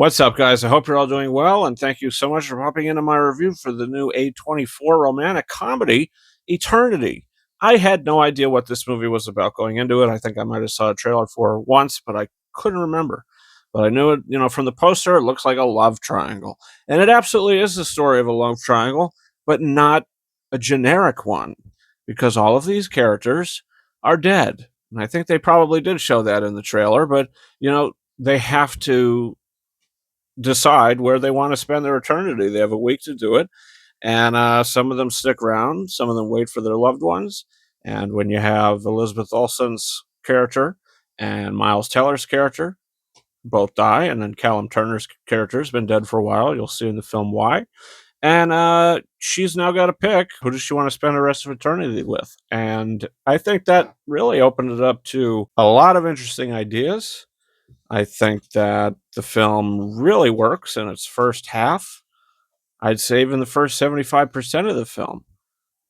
What's up, guys? I hope you're all doing well, and thank you so much for popping into my review for the new A24 romantic comedy, Eternity. I had no idea what this movie was about going into it. I think I might have saw a trailer for it once, but I couldn't remember. But I knew it, from the poster, it looks like a love triangle. And it absolutely is the story of a love triangle, but not a generic one, because all of these characters are dead. And I think they probably did show that in the trailer, but, they have to decide where they want to spend their eternity. They have a week to do it, and some of them stick around, some of them wait for their loved ones. And when you have Elizabeth Olsen's character and Miles Teller's character both die, and then Callum Turner's character has been dead for a while, you'll see in the film why. And she's now got to pick who does she want to spend the rest of eternity with. And I think that really opened it up to a lot of interesting ideas. I think that the film really works in its first half. I'd say even the first 75% of the film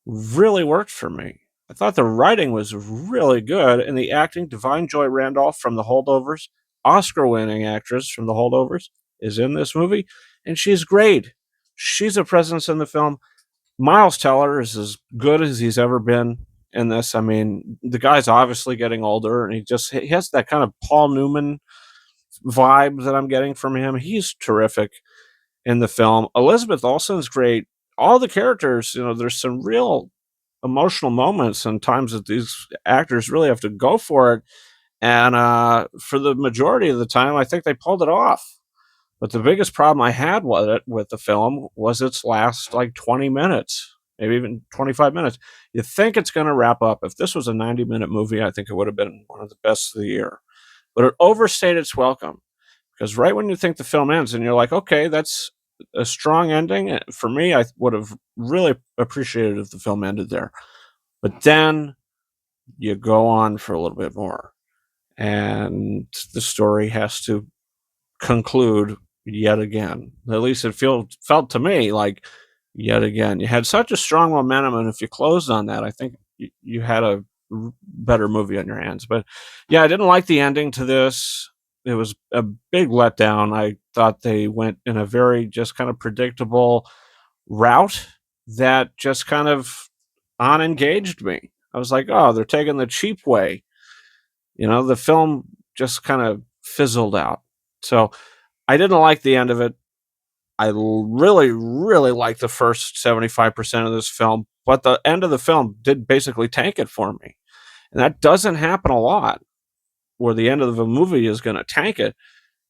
really worked for me. I thought the writing was really good, and the acting. Divine Joy Randolph from The Holdovers, Oscar-winning actress from The Holdovers, is in this movie, and she's great. She's a presence in the film. Miles Teller is as good as he's ever been in this. I mean, the guy's obviously getting older, and he has that kind of Paul Newman vibe that I'm getting from him. He's terrific in the film. Elizabeth Olsen's great. All the characters, there's some real emotional moments and times that these actors really have to go for it. And for the majority of the time, I think they pulled it off. But the biggest problem I had with the film was its last like 20 minutes, maybe even 25 minutes. You think it's going to wrap up. If this was a 90-minute movie, I think it would have been one of the best of the year. But it overstayed its welcome, because right when you think the film ends and you're like, okay, that's a strong ending. For me, I would have really appreciated if the film ended there. But then you go on for a little bit more, and the story has to conclude yet again. At least it felt to me like yet again. You had such a strong momentum, and if you closed on that, I think you had a better movie on your hands. But yeah, I didn't like the ending to this. It was a big letdown. I thought they went in a very just kind of predictable route that just kind of unengaged me. I was like, oh, they're taking the cheap way. The film just kind of fizzled out. So I didn't like the end of it. I really, really liked the first 75% of this film, but the end of the film did basically tank it for me. And that doesn't happen a lot, where the end of a movie is going to tank it.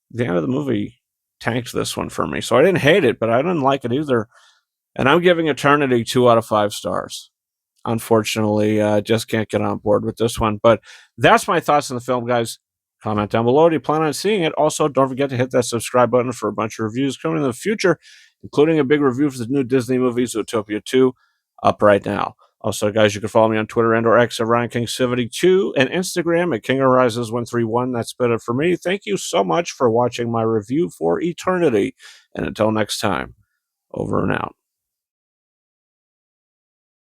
The end of the movie tanked this one for me. So I didn't hate it, but I didn't like it either. And I'm giving Eternity 2 out of 5 stars. Unfortunately, I just can't get on board with this one. But that's my thoughts on the film, guys. Comment down below. Do you plan on seeing it? Also, don't forget to hit that subscribe button for a bunch of reviews coming in the future, including a big review for the new Disney movie, Zootopia 2, up right now. Also, guys, you can follow me on Twitter and or X at RyanKing72 and Instagram at KingHorizons131. That's been it for me. Thank you so much for watching my review for Eternity. And until next time, over and out.